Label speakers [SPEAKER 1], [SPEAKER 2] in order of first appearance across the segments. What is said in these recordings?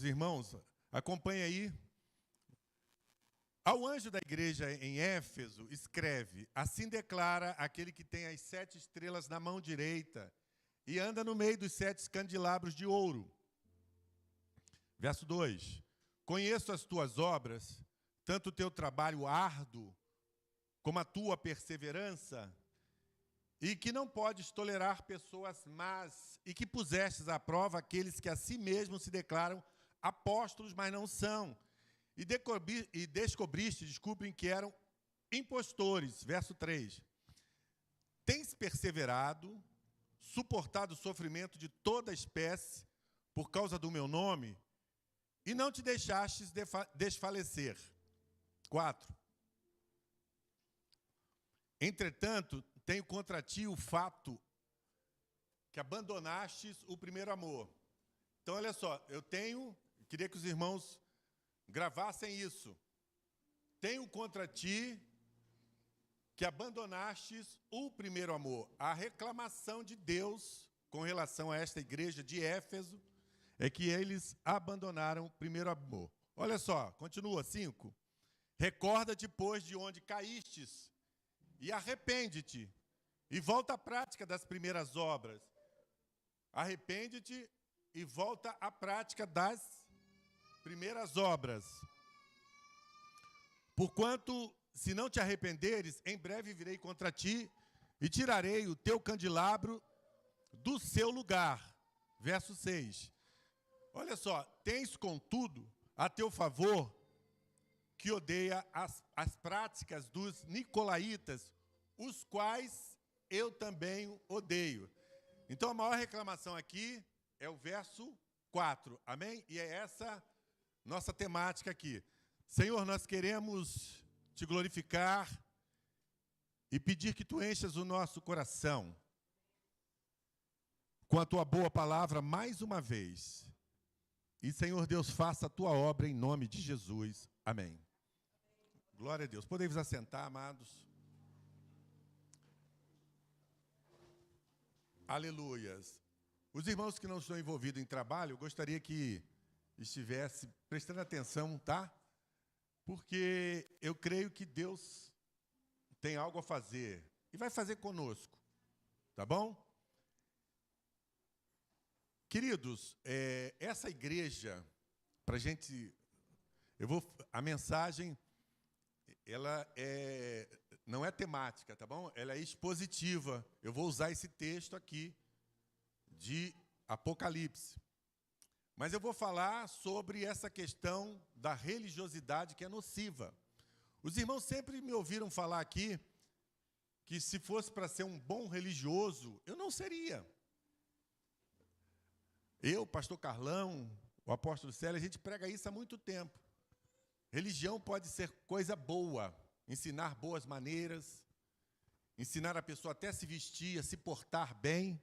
[SPEAKER 1] queridos irmãos, acompanhe aí. Ao anjo da igreja em Éfeso, escreve: assim declara aquele que tem as 7 estrelas na mão direita e anda no meio dos 7 candelabros de ouro. Verso 2: conheço as tuas obras, tanto o teu trabalho árduo como a tua perseverança, e que não podes tolerar pessoas más, e que pusestes à prova aqueles que a si mesmos se declaram apóstolos, mas não são, e descobriste, desculpem, que eram impostores. Verso 3: tens perseverado, suportado o sofrimento de toda espécie por causa do meu nome, e não te deixastes desfalecer. 4: entretanto, tenho contra ti o fato que abandonastes o primeiro amor. Então, olha só, queria que os irmãos gravassem isso. Tenho contra ti que abandonastes o primeiro amor. A reclamação de Deus com relação a esta igreja de Éfeso é que eles abandonaram o primeiro amor. Olha só, continua, 5. Recorda-te, pois, de onde caístes, e arrepende-te, e volta à prática das primeiras obras. Arrepende-te e volta à prática das primeiras obras. Porquanto, se não te arrependeres, em breve virei contra ti e tirarei o teu candelabro do seu lugar. Verso 6. Olha só, tens, contudo, a teu favor, que odeia as práticas dos nicolaítas, os quais eu também odeio. Então, a maior reclamação aqui é o verso 4, amém? E é essa nossa temática aqui. Senhor, nós queremos te glorificar e pedir que tu enchas o nosso coração com a tua boa palavra mais uma vez. E, Senhor Deus, faça a tua obra em nome de Jesus. Amém. Glória a Deus. Podemos assentar, amados. Aleluias. Os irmãos que não estão envolvidos em trabalho, eu gostaria que estivesse prestando atenção, tá? Porque eu creio que Deus tem algo a fazer e vai fazer conosco, tá bom? Queridos, essa igreja, para a gente, a mensagem, ela não é temática, tá bom? Ela é expositiva. Eu vou usar esse texto aqui de Apocalipse. Mas eu vou falar sobre essa questão da religiosidade que é nociva. Os irmãos sempre me ouviram falar aqui que se fosse para ser um bom religioso, eu não seria. Eu, pastor Carlão, o apóstolo Célio, a gente prega isso há muito tempo. Religião pode ser coisa boa, ensinar boas maneiras, ensinar a pessoa até a se vestir, a se portar bem,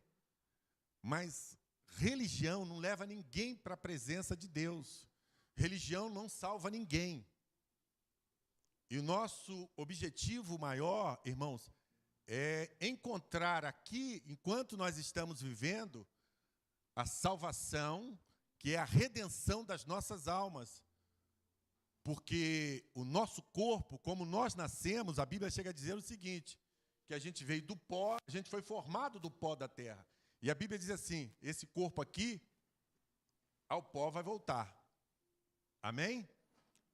[SPEAKER 1] mas religião não leva ninguém para a presença de Deus. Religião não salva ninguém. E o nosso objetivo maior, irmãos, é encontrar aqui, enquanto nós estamos vivendo, a salvação, que é a redenção das nossas almas. Porque o nosso corpo, como nós nascemos, a Bíblia chega a dizer o seguinte, que a gente veio do pó, a gente foi formado do pó da terra. E a Bíblia diz assim, esse corpo aqui, ao pó vai voltar. Amém?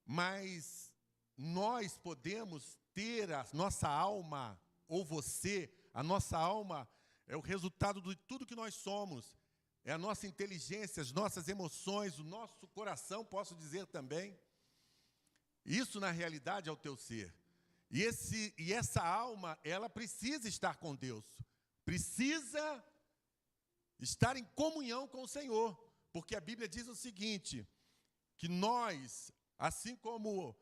[SPEAKER 1] Mas nós podemos ter a nossa alma, ou você, a nossa alma é o resultado de tudo que nós somos. É a nossa inteligência, as nossas emoções, o nosso coração, posso dizer também. Isso, na realidade, é o teu ser. E essa alma, ela precisa estar com Deus. Precisa estar em comunhão com o Senhor. Porque a Bíblia diz o seguinte, que nós, assim como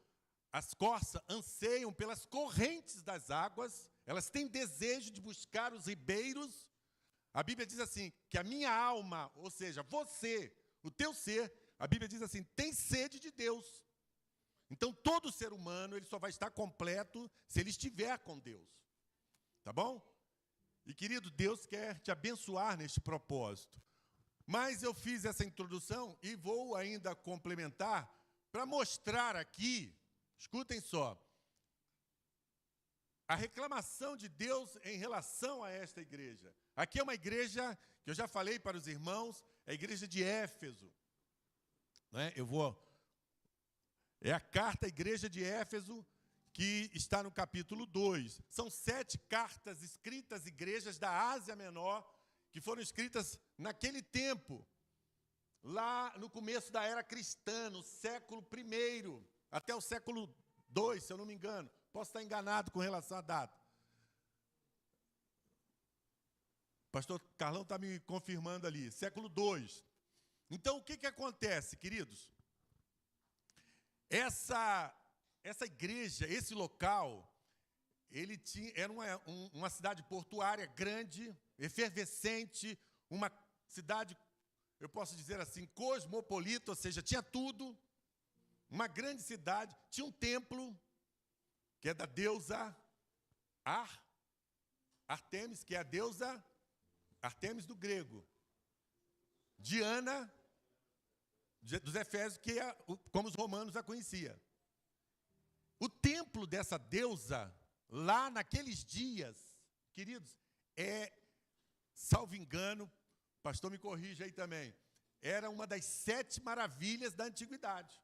[SPEAKER 1] as corças anseiam pelas correntes das águas, elas têm desejo de buscar os ribeiros. A Bíblia diz assim, que a minha alma, ou seja, você, o teu ser, a Bíblia diz assim, tem sede de Deus. Então, todo ser humano, ele só vai estar completo se ele estiver com Deus. Tá bom? E, querido, Deus quer te abençoar neste propósito. Mas eu fiz essa introdução e vou ainda complementar para mostrar aqui, escutem só, a reclamação de Deus em relação a esta igreja. Aqui é uma igreja que eu já falei para os irmãos, é a igreja de Éfeso. Né? É a carta à igreja de Éfeso, que está no capítulo 2. São 7 cartas escritas, igrejas da Ásia Menor, que foram escritas naquele tempo, lá no começo da era cristã, no século I, até o século II, se eu não me engano. Posso estar enganado com relação à data. O pastor Carlão está me confirmando ali, século II. Então, o que acontece, queridos? Essa igreja, esse local, era uma cidade portuária grande, efervescente, uma cidade, eu posso dizer assim, cosmopolita, ou seja, tinha tudo, uma grande cidade, tinha um templo, que é da deusa Artemis, que é a deusa Artemis do grego, Diana dos Efésios, que é como os romanos a conheciam. O templo dessa deusa, lá naqueles dias, queridos, salvo engano, o pastor me corrige aí também, era uma das 7 maravilhas da antiguidade.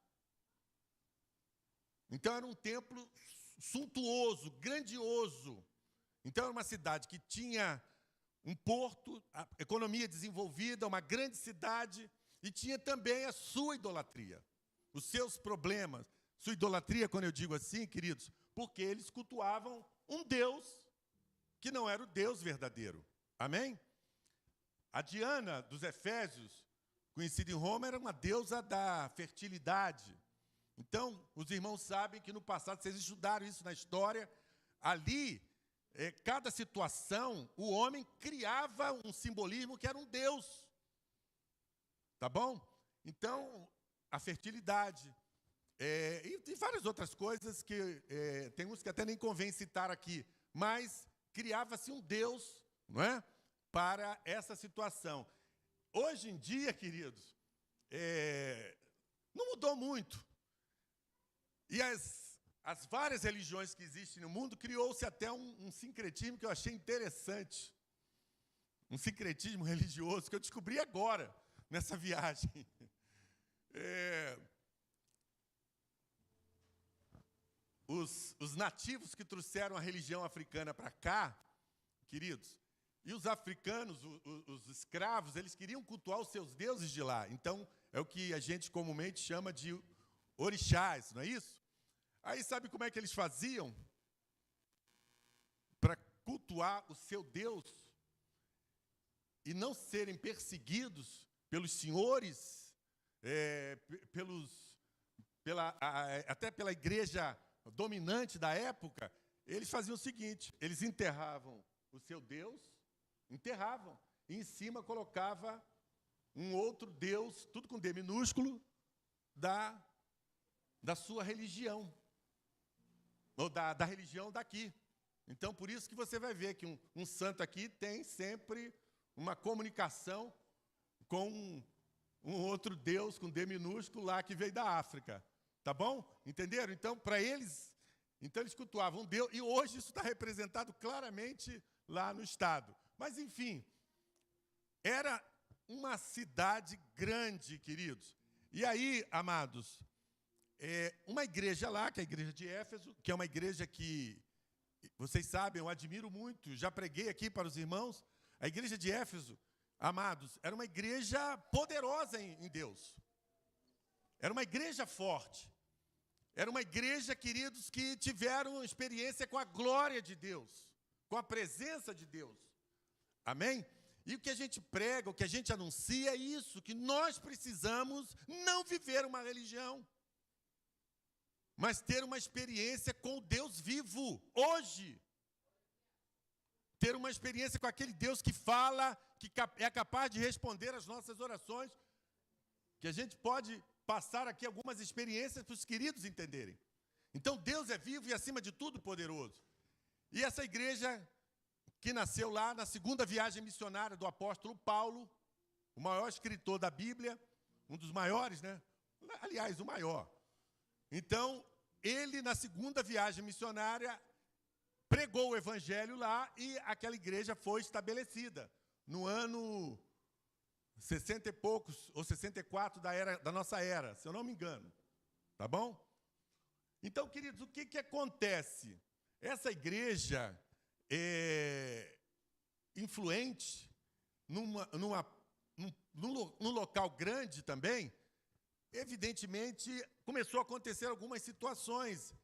[SPEAKER 1] Então era um templo suntuoso, grandioso. Então era uma cidade que tinha um porto, a economia desenvolvida, uma grande cidade, e tinha também a sua idolatria, os seus problemas. Sua idolatria, quando eu digo assim, queridos, porque eles cultuavam um Deus que não era o Deus verdadeiro. Amém? A Diana dos Efésios, conhecida em Roma, era uma deusa da fertilidade. Então, os irmãos sabem que no passado, vocês estudaram isso na história, ali, cada situação, o homem criava um simbolismo que era um Deus. Tá bom? Então, a fertilidade, e várias outras coisas que tem uns que até nem convém citar aqui, mas criava-se um Deus, não é, para essa situação. Hoje em dia, queridos, não mudou muito. E as várias religiões que existem no mundo, criou-se até um sincretismo que eu achei interessante. Um sincretismo religioso que eu descobri agora, nessa viagem. Os nativos que trouxeram a religião africana para cá, queridos, e os africanos, os escravos, eles queriam cultuar os seus deuses de lá. Então, é o que a gente comumente chama de orixás, não é isso? Aí, sabe como é que eles faziam para cultuar o seu Deus e não serem perseguidos pelos senhores, até pela igreja dominante da época? Eles faziam o seguinte: eles enterravam o seu Deus, enterravam, e em cima colocava um outro Deus, tudo com D minúsculo, da sua religião, ou da religião daqui. Então, por isso que você vai ver que um santo aqui tem sempre uma comunicação com um outro Deus com D minúsculo lá que veio da África. Tá bom? Entenderam? Então, para eles, eles cultuavam Deus, e hoje isso está representado claramente lá no estado. Mas, enfim, era uma cidade grande, queridos. E aí, amados, uma igreja lá, que é a igreja de Éfeso, que é uma igreja que, vocês sabem, eu admiro muito, já preguei aqui para os irmãos. A igreja de Éfeso, amados, era uma igreja poderosa em Deus. Era uma igreja forte. Era uma igreja, queridos, que tiveram experiência com a glória de Deus, com a presença de Deus. Amém? E o que a gente prega, o que a gente anuncia é isso, que nós precisamos não viver uma religião, mas ter uma experiência com o Deus vivo, hoje. Ter uma experiência com aquele Deus que fala, que é capaz de responder às nossas orações, que a gente pode passar aqui algumas experiências para os queridos entenderem. Então, Deus é vivo e, acima de tudo, poderoso. E essa igreja que nasceu lá na segunda viagem missionária do apóstolo Paulo, o maior escritor da Bíblia, um dos maiores, né? Aliás, o maior. Então, ele, na segunda viagem missionária, pregou o evangelho lá e aquela igreja foi estabelecida no ano 60 e poucos, ou 64 da nossa era, se eu não me engano. Tá bom? Então, queridos, o que acontece? Essa igreja influente, num local grande também, evidentemente, começou a acontecer algumas situações.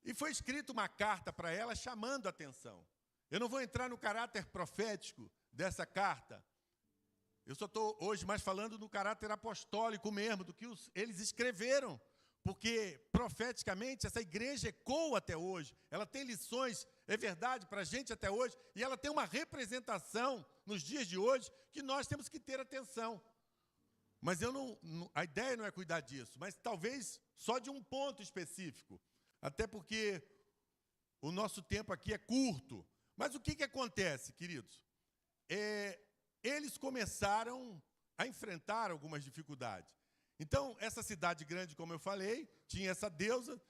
[SPEAKER 1] E foi escrita uma carta para ela chamando a atenção. Eu não vou entrar no caráter profético dessa carta. Eu só estou hoje mais falando no caráter apostólico mesmo, do que eles escreveram. Porque, profeticamente, essa igreja ecoa até hoje. Ela tem lições, é verdade, para a gente até hoje. E ela tem uma representação nos dias de hoje que nós temos que ter atenção. Mas a ideia não é cuidar disso, mas talvez só de um ponto específico. Até porque o nosso tempo aqui é curto. Mas o que acontece, queridos? Eles começaram a enfrentar algumas dificuldades. Então, essa cidade grande, como eu falei, tinha essa deusa,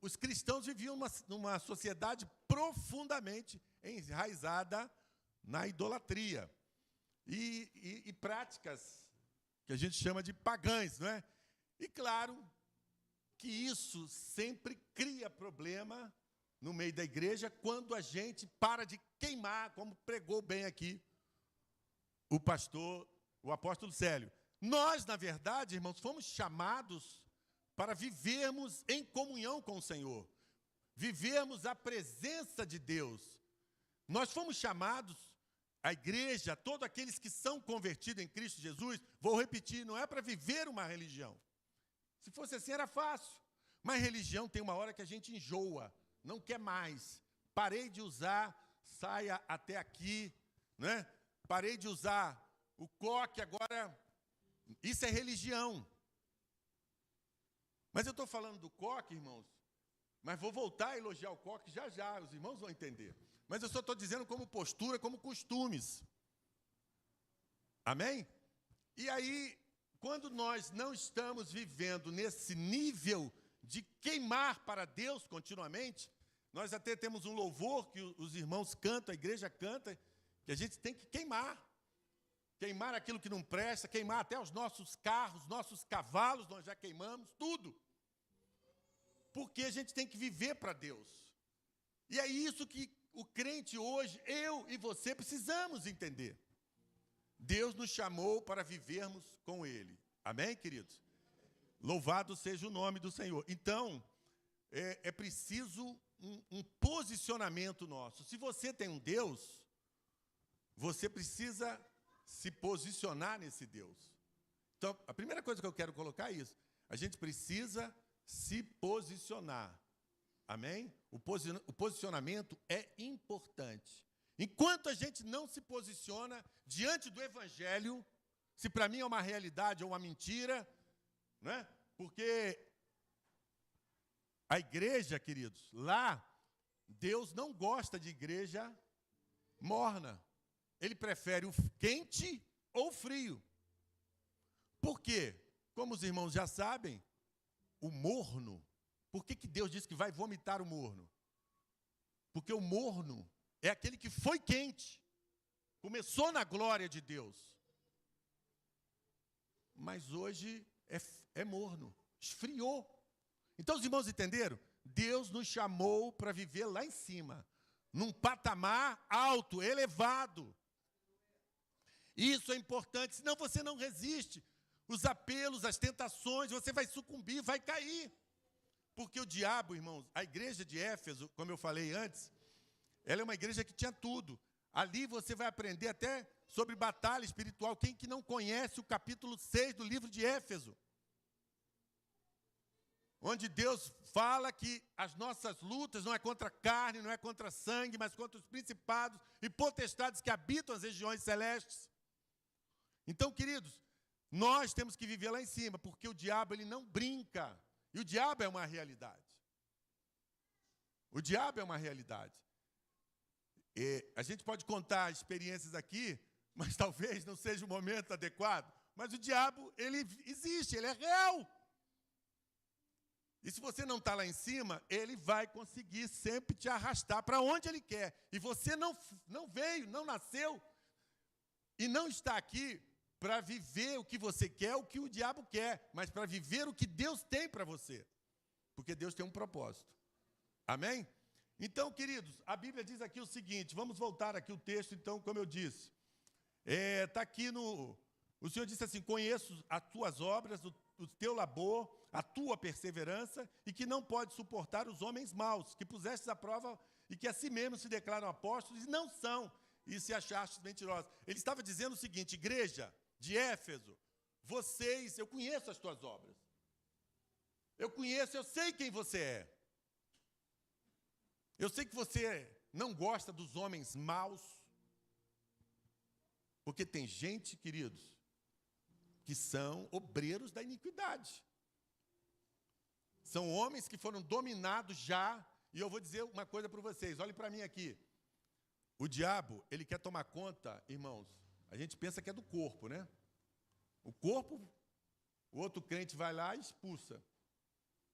[SPEAKER 1] os cristãos viviam numa sociedade profundamente enraizada na idolatria. E práticas que a gente chama de pagãs, não é? E claro que isso sempre cria problema no meio da igreja quando a gente para de queimar, como pregou bem aqui o apóstolo Célio. Nós, na verdade, irmãos, fomos chamados para vivermos em comunhão com o Senhor, vivermos a presença de Deus. Nós fomos chamados, a igreja, todos aqueles que são convertidos em Cristo Jesus, vou repetir, não é para viver uma religião. Se fosse assim, era fácil. Mas religião tem uma hora que a gente enjoa, não quer mais. Parei de usar, saia até aqui, né? Parei de usar o coque, agora isso é religião. Mas eu estou falando do coque, irmãos, mas vou voltar a elogiar o coque já, os irmãos vão entender. Mas eu só estou dizendo como postura, como costumes. Amém? E aí, quando nós não estamos vivendo nesse nível de queimar para Deus continuamente, nós até temos um louvor que os irmãos cantam, a igreja canta, que a gente tem que queimar. Queimar aquilo que não presta, queimar até os nossos carros, nossos cavalos, nós já queimamos, tudo. Porque a gente tem que viver para Deus. E é isso que o crente hoje, eu e você, precisamos entender. Deus nos chamou para vivermos com Ele. Amém, queridos? Louvado seja o nome do Senhor. Então, é preciso um posicionamento nosso. Se você tem um Deus, você precisa se posicionar nesse Deus. Então, a primeira coisa que eu quero colocar é isso. A gente precisa se posicionar. Amém? O posicionamento é importante. Enquanto a gente não se posiciona diante do Evangelho, se para mim é uma realidade ou uma mentira, né? Porque a igreja, queridos, lá, Deus não gosta de igreja morna. Ele prefere o quente ou o frio. Por quê? Como os irmãos já sabem, o morno, por que Deus diz que vai vomitar o morno? Porque o morno é aquele que foi quente, começou na glória de Deus, mas hoje é morno, esfriou. Então os irmãos entenderam? Deus nos chamou para viver lá em cima, num patamar alto, elevado. Isso é importante, senão você não resiste. Os apelos, as tentações, você vai sucumbir, vai cair. Porque o diabo, irmãos, a igreja de Éfeso, como eu falei antes, ela é uma igreja que tinha tudo. Ali você vai aprender até sobre batalha espiritual. Quem que não conhece o capítulo 6 do livro de Éfeso? Onde Deus fala que as nossas lutas não é contra carne, não é contra sangue, mas contra os principados e potestades que habitam as regiões celestes. Então, queridos, nós temos que viver lá em cima, porque o diabo ele não brinca. E o diabo é uma realidade. O diabo é uma realidade. E a gente pode contar experiências aqui, mas talvez não seja o momento adequado. Mas o diabo, ele existe, ele é real. E se você não está lá em cima, ele vai conseguir sempre te arrastar para onde ele quer. E você não veio, não nasceu, e não está aqui para viver o que você quer, o que o diabo quer, mas para viver o que Deus tem para você. Porque Deus tem um propósito. Amém? Então, queridos, a Bíblia diz aqui o seguinte, vamos voltar aqui o texto, então, como eu disse. Está aqui o Senhor disse assim, conheço as tuas obras, o teu labor, a tua perseverança, e que não pode suportar os homens maus, que pusestes à prova e que a si mesmos se declaram apóstolos, e não são, e se achastes mentirosos. Ele estava dizendo o seguinte, igreja de Éfeso, eu conheço as tuas obras. Eu sei quem você é. Eu sei que você não gosta dos homens maus, porque tem gente, queridos, que são obreiros da iniquidade. São homens que foram dominados já, e eu vou dizer uma coisa para vocês, olhem para mim aqui. O diabo, ele quer tomar conta, irmãos, a gente pensa que é do corpo, né? O corpo, o outro crente vai lá e expulsa.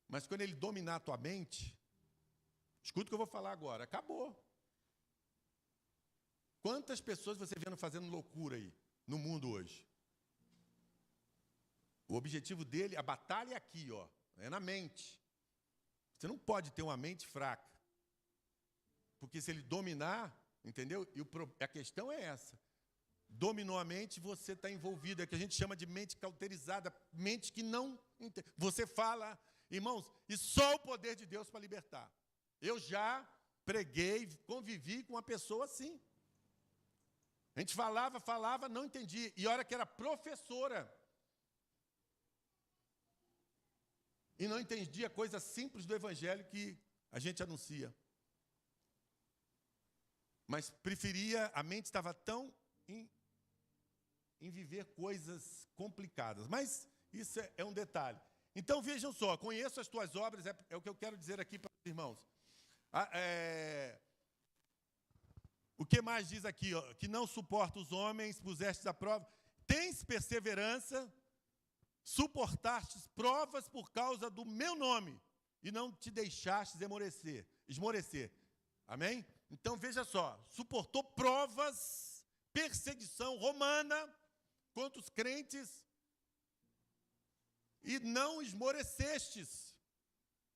[SPEAKER 1] Mas quando ele dominar a tua mente, escuta o que eu vou falar agora, acabou. Quantas pessoas você vendo fazendo loucura aí, no mundo hoje? O objetivo dele, a batalha é aqui, ó, é na mente. Você não pode ter uma mente fraca. Porque se ele dominar, entendeu? E a questão é essa. Dominou a mente, você está envolvido. É o que a gente chama de mente cauterizada, mente que não entende. Você fala, irmãos, e só o poder de Deus para libertar. Eu já preguei, convivi com uma pessoa assim. A gente falava, não entendia. E a hora que era professora, e não entendia coisas simples do Evangelho que a gente anuncia. Mas preferia, a mente estava tão em viver coisas complicadas. Mas isso é um detalhe. Então vejam só, conheço as tuas obras, é o que eu quero dizer aqui para os irmãos. O que mais diz aqui? Ó, que não suporta os homens, pusestes à prova. Tens perseverança, suportastes provas por causa do meu nome, e não te deixastes esmorecer. Amém? Então, veja só, suportou provas, perseguição romana contra os crentes, e não esmorecestes.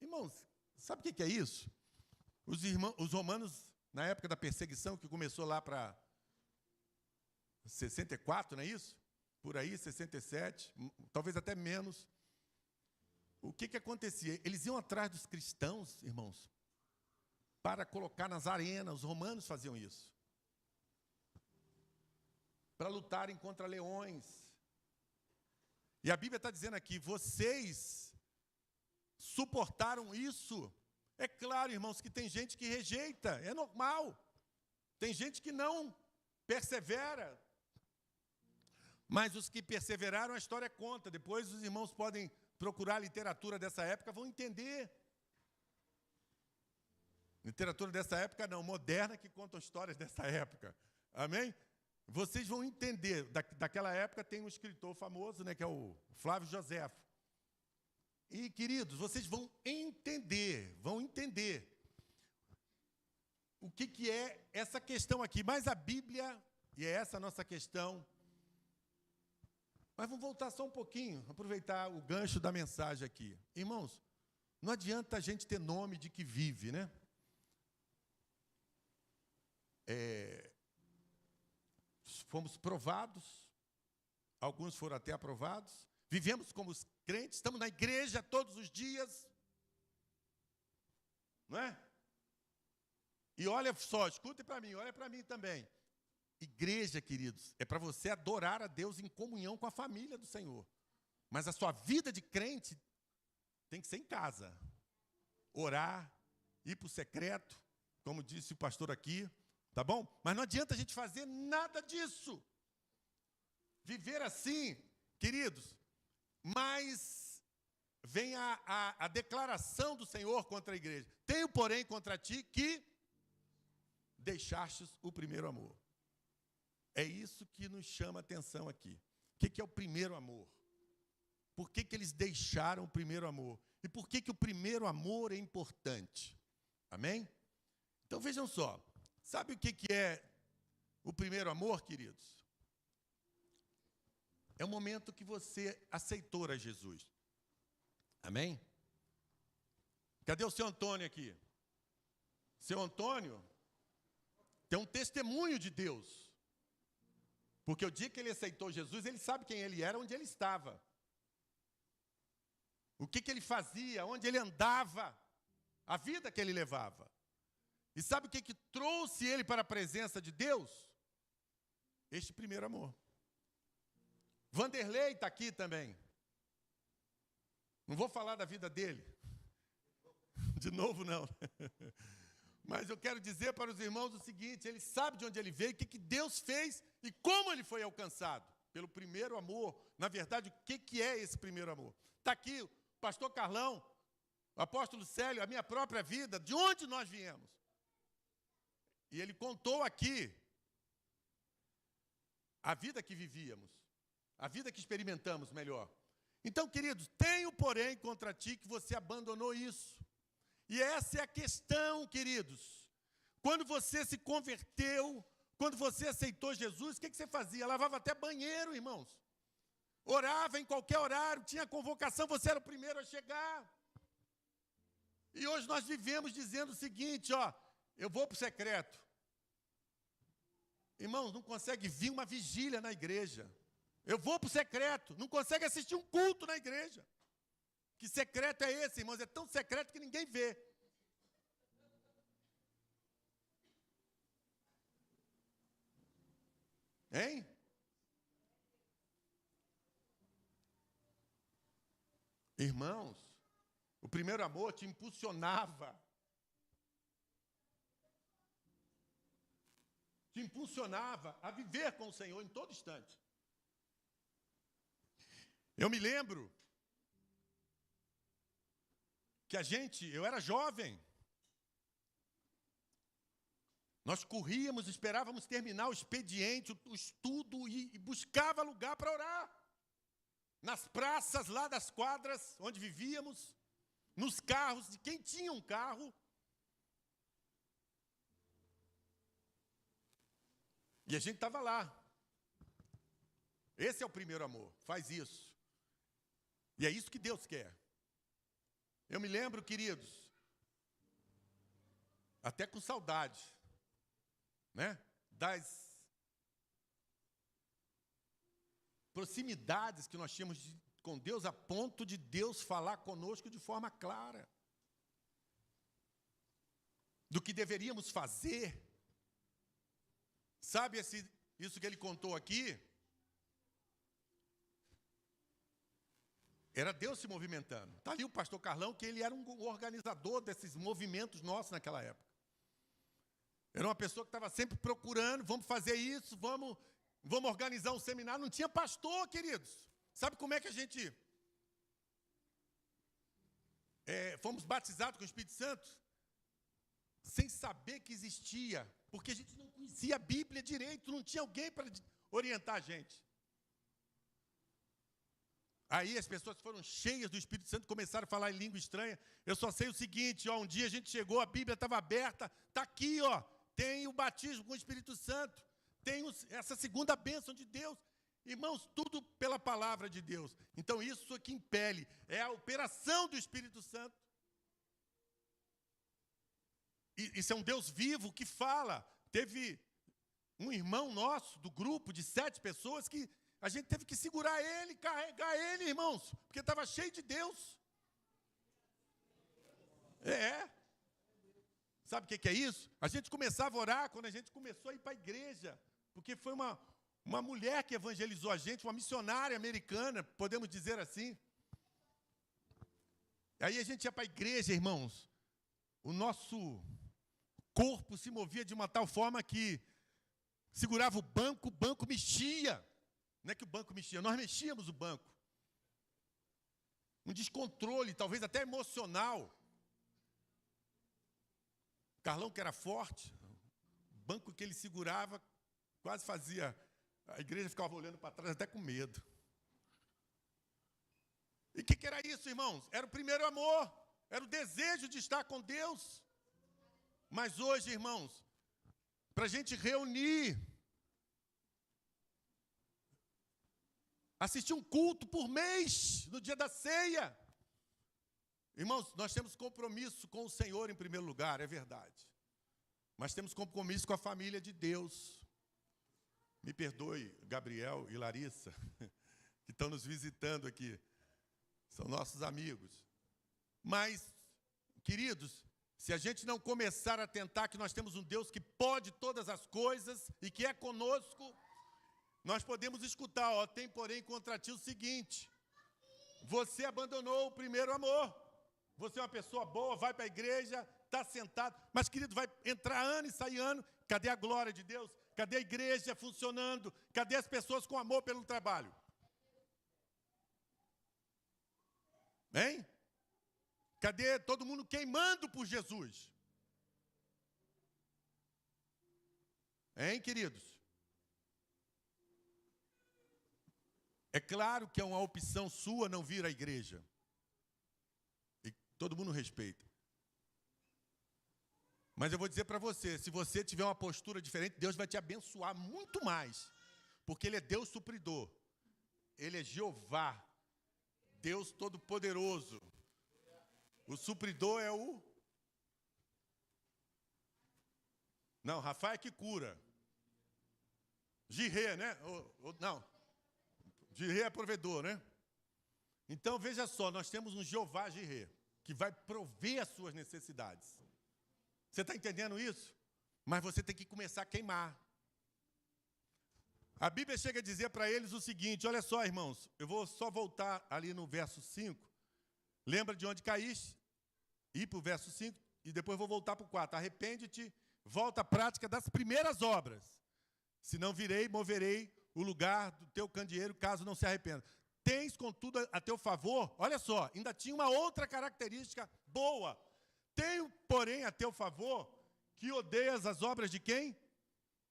[SPEAKER 1] Irmãos, sabe o que é isso? Os romanos, na época da perseguição, que começou lá para 64, não é isso? Por aí, 67, talvez até menos. O que acontecia? Eles iam atrás dos cristãos, irmãos, para colocar nas arenas. Os romanos faziam isso. Para lutarem contra leões. E a Bíblia está dizendo aqui, vocês suportaram isso. É claro, irmãos, que tem gente que rejeita, é normal. Tem gente que não persevera. Mas os que perseveraram, a história conta. Depois os irmãos podem procurar a literatura dessa época, vão entender. Literatura dessa época não, moderna, que contam histórias dessa época. Amém? Vocês vão entender. Daquela época tem um escritor famoso, né, que é o Flávio Joséfo. E, queridos, vocês vão entender o que é essa questão aqui. Mas a Bíblia, e é essa a nossa questão. Mas vamos voltar só um pouquinho, aproveitar o gancho da mensagem aqui. Irmãos, não adianta a gente ter nome de que vive, né? Fomos provados, alguns foram até aprovados, vivemos como os crentes, estamos na igreja todos os dias, não é? E olha só, escutem para mim, olha para mim também. Igreja, queridos, é para você adorar a Deus em comunhão com a família do Senhor. Mas a sua vida de crente tem que ser em casa. Orar, ir para o secreto, como disse o pastor aqui, tá bom? Mas não adianta a gente fazer nada disso. Viver assim, queridos, mas vem a declaração do Senhor contra a igreja. Tenho, porém, contra ti que deixastes o primeiro amor. É isso que nos chama a atenção aqui. O que é o primeiro amor? Por que eles deixaram o primeiro amor? E por que o primeiro amor é importante? Amém? Então vejam só. Sabe o que é o primeiro amor, queridos? É o momento que você aceitou a Jesus. Amém? Cadê o seu Antônio aqui? Seu Antônio tem um testemunho de Deus. Porque o dia que ele aceitou Jesus, ele sabe quem ele era, onde ele estava. O que ele fazia, onde ele andava, a vida que ele levava. E sabe o que trouxe ele para a presença de Deus? Este primeiro amor. Vanderlei está aqui também. Não vou falar da vida dele. De novo, não. Mas eu quero dizer para os irmãos o seguinte: ele sabe de onde ele veio, o que Deus fez e como ele foi alcançado. Pelo primeiro amor. Na verdade, o que é esse primeiro amor? Está aqui o pastor Carlão, o apóstolo Célio, a minha própria vida, de onde nós viemos. E ele contou aqui a vida que vivíamos, a vida que experimentamos, melhor. Então, queridos, tenho, porém, contra ti que você abandonou isso. E essa é a questão, queridos. Quando você se converteu, quando você aceitou Jesus, o que você fazia? Lavava até banheiro, irmãos. Orava em qualquer horário, tinha convocação, você era o primeiro a chegar. E hoje nós vivemos dizendo o seguinte, ó, eu vou para o secreto. Irmãos, não consegue vir uma vigília na igreja. Eu vou para o secreto, não consegue assistir um culto na igreja. Que secreto é esse, irmãos? É tão secreto que ninguém vê. Hein? Irmãos, o primeiro amor te impulsionava. Te impulsionava a viver com o Senhor em todo instante. Eu me lembro que eu era jovem. Nós corríamos, esperávamos terminar o expediente, o estudo e buscava lugar para orar. Nas praças lá das quadras onde vivíamos, nos carros de quem tinha um carro. E a gente estava lá. Esse é o primeiro amor, faz isso. E é isso que Deus quer. Eu me lembro, queridos, até com saudade, né, das proximidades que nós tínhamos com Deus, a ponto de Deus falar conosco de forma clara. Do que deveríamos fazer. Sabe isso que ele contou aqui? Era Deus se movimentando. Está ali o pastor Carlão, que ele era um organizador desses movimentos nossos naquela época. Era uma pessoa que estava sempre procurando, vamos fazer isso, vamos organizar um seminário. Não tinha pastor, queridos. Sabe como é que a gente fomos batizados com o Espírito Santo? Sem saber que existia, porque a gente não conhecia a Bíblia direito, não tinha alguém para orientar a gente. Aí as pessoas foram cheias do Espírito Santo, começaram a falar em língua estranha. Eu só sei o seguinte, ó, um dia a gente chegou, a Bíblia estava aberta, está aqui, ó, tem o batismo com o Espírito Santo, tem essa segunda bênção de Deus. Irmãos, tudo pela palavra de Deus. Então isso aqui impele, é a operação do Espírito Santo. Isso é um Deus vivo que fala. Teve um irmão nosso, do grupo de 7 pessoas, que a gente teve que segurar ele, carregar ele, irmãos, porque estava cheio de Deus. Sabe o que é isso? A gente começava a orar quando a gente começou a ir para a igreja, porque foi uma mulher que evangelizou a gente, uma missionária americana, podemos dizer assim. Aí a gente ia para a igreja, irmãos, o nosso corpo se movia de uma tal forma que segurava o banco mexia. Não é que o banco mexia, nós mexíamos o banco. Um descontrole, talvez até emocional. Carlão, que era forte, o banco que ele segurava quase fazia, a igreja ficava olhando para trás até com medo. E o que era isso, irmãos? Era o primeiro amor, era o desejo de estar com Deus. Mas hoje, irmãos, para a gente reunir, assistir um culto por mês, no dia da ceia. Irmãos, nós temos compromisso com o Senhor em primeiro lugar, é verdade. Mas temos compromisso com a família de Deus. Me perdoe, Gabriel e Larissa, que estão nos visitando aqui. São nossos amigos. Mas, queridos, se a gente não começar a atentar que nós temos um Deus que pode todas as coisas e que é conosco, nós podemos escutar, ó, tem porém contra ti o seguinte: você abandonou o primeiro amor. Você é uma pessoa boa, vai para a igreja, está sentado, mas, querido, vai entrar ano e sair ano, cadê a glória de Deus? Cadê a igreja funcionando? Cadê as pessoas com amor pelo trabalho? Hein? Cadê todo mundo queimando por Jesus? Hein, queridos? É claro que é uma opção sua não vir à igreja. E todo mundo respeita. Mas eu vou dizer para você, se você tiver uma postura diferente, Deus vai te abençoar muito mais. Porque Ele é Deus supridor. Ele é Jeová, Deus Todo-Poderoso. O supridor é o... Não, Rafael é que cura. Jirê, né? Não. Jirê é provedor, né? Então, veja só, nós temos um Jeová Jirê, que vai prover as suas necessidades. Você está entendendo isso? Mas você tem que começar a queimar. A Bíblia chega a dizer para eles o seguinte, olha só, irmãos, eu vou só voltar ali no verso 5. Lembra de onde caíste? Ir para o verso 5 e depois vou voltar para o 4. Arrepende-te, volta à prática das primeiras obras. Senão virei, moverei o lugar do teu candeeiro, caso não se arrependa. Tens, contudo, a teu favor, olha só, ainda tinha uma outra característica boa. Tenho, porém, a teu favor, que odeias as obras de quem?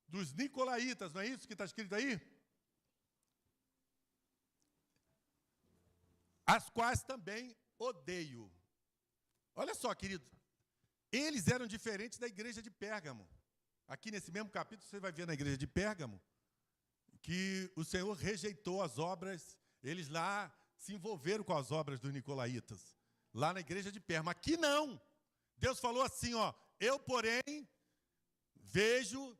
[SPEAKER 1] Dos nicolaítas, não é isso que está escrito aí? As quais também odeio. Olha só, querido, eles eram diferentes da igreja de Pérgamo. Aqui nesse mesmo capítulo, você vai ver na igreja de Pérgamo, que o Senhor rejeitou as obras, eles lá se envolveram com as obras dos nicolaítas, lá na igreja de Pérgamo. Aqui não. Deus falou assim, ó, eu, porém, vejo,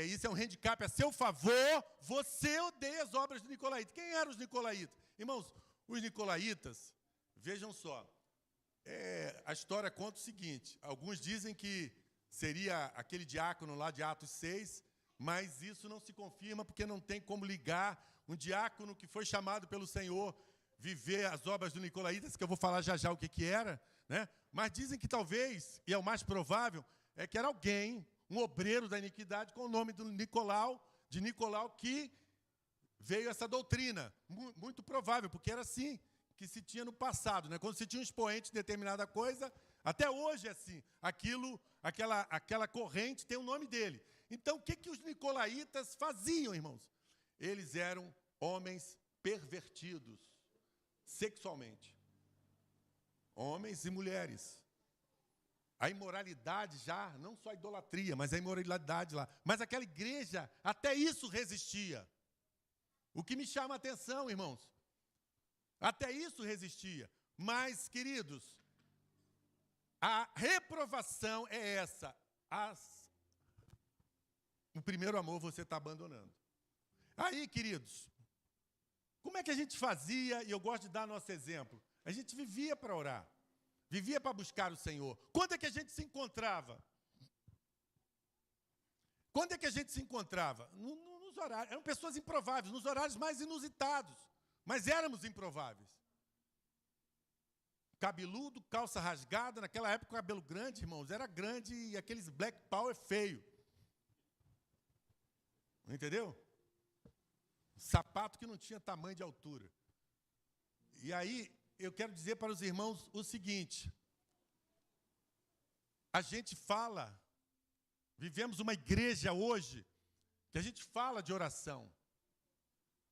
[SPEAKER 1] isso é um handicap a seu favor, você odeia as obras dos nicolaítas. Quem eram os nicolaítas? Irmãos, os nicolaítas, vejam só, a história conta o seguinte, alguns dizem que seria aquele diácono lá de Atos 6, mas isso não se confirma porque não tem como ligar um diácono que foi chamado pelo Senhor viver as obras do nicolaítas, que eu vou falar já já o que era, né? Mas dizem que talvez, e é o mais provável, é que era alguém, um obreiro da iniquidade com o nome de Nicolau, que veio essa doutrina. Muito provável, porque era assim que se tinha no passado, né? Quando se tinha um expoente de determinada coisa, até hoje é assim, aquela corrente tem o nome dele. Então, o que os nicolaítas faziam, irmãos? Eles eram homens pervertidos sexualmente. Homens e mulheres. A imoralidade já, não só a idolatria, mas a imoralidade lá. Mas aquela igreja, até isso resistia. O que me chama a atenção, irmãos, até isso resistia. Mas, queridos, a reprovação é essa. O primeiro amor você está abandonando. Aí, queridos, como é que a gente fazia? E eu gosto de dar nosso exemplo. A gente vivia para orar. Vivia para buscar o Senhor. Quando é que a gente se encontrava? Quando é que a gente se encontrava? Nos horários. Eram pessoas improváveis, nos horários mais inusitados. Mas éramos improváveis. Cabeludo, calça rasgada. Naquela época, o cabelo grande, irmãos, era grande e aqueles black power feio. Entendeu? Sapato que não tinha tamanho de altura. E aí, eu quero dizer para os irmãos o seguinte. A gente fala, vivemos uma igreja hoje que a gente fala de oração.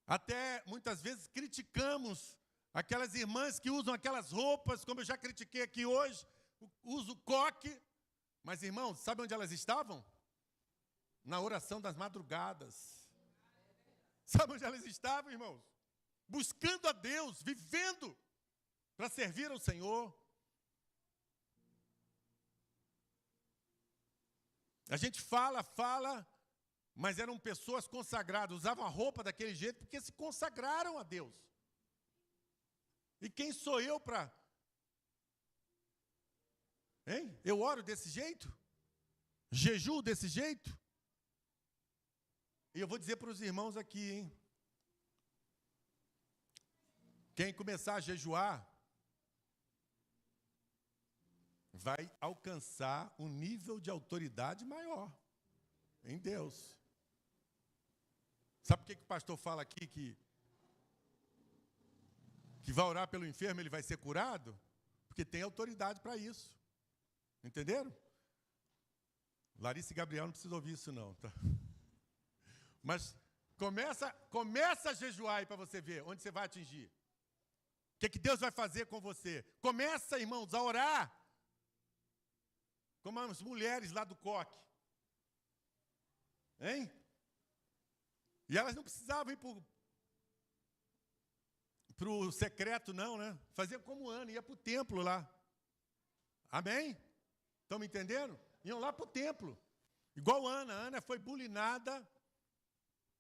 [SPEAKER 1] Até, muitas vezes, criticamos aquelas irmãs que usam aquelas roupas, como eu já critiquei aqui hoje, uso coque. Mas, irmãos, sabe onde elas estavam? Na oração das madrugadas. Sabe onde elas estavam, irmãos? Buscando a Deus, vivendo para servir ao Senhor. A gente fala, mas eram pessoas consagradas, usavam a roupa daquele jeito porque se consagraram a Deus. E quem sou eu para... Hein? Eu oro desse jeito? Jejuo desse jeito? E eu vou dizer para os irmãos aqui, hein? Quem começar a jejuar vai alcançar um nível de autoridade maior em Deus. Sabe por que o pastor fala aqui que vai orar pelo enfermo, ele vai ser curado? Porque tem autoridade para isso. Entenderam? Larissa e Gabriel não precisam ouvir isso não, tá? Mas começa a jejuar aí para você ver onde você vai atingir. O que Deus vai fazer com você? Começa, irmãos, a orar. Como as mulheres lá do coque. Hein? E elas não precisavam ir para o secreto, não, né? Fazia como Ana, ia para o templo lá. Amém? Estão me entendendo? Iam lá para o templo. Igual Ana. Ana foi bulinada.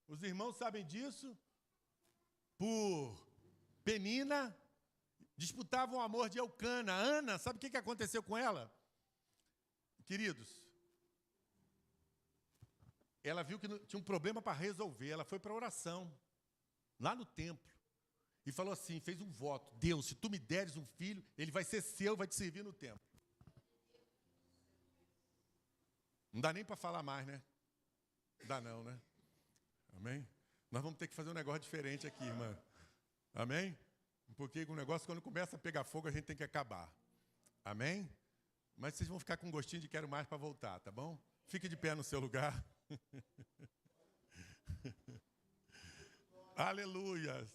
[SPEAKER 1] Os irmãos sabem disso. Por Penina. Disputavam o amor de Eucana. Ana, sabe o que aconteceu com ela? Queridos, ela viu que tinha um problema para resolver. Ela foi para a oração, lá no templo. E falou assim, fez um voto. Deus, se tu me deres um filho, ele vai ser seu, vai te servir no templo. Não dá nem para falar mais, né? Não dá não, né? Amém? Nós vamos ter que fazer um negócio diferente aqui, irmã. Amém? Porque o negócio, quando começa a pegar fogo, a gente tem que acabar. Amém? Mas vocês vão ficar com gostinho de quero mais para voltar, tá bom? Fique de pé no seu lugar. Aleluia.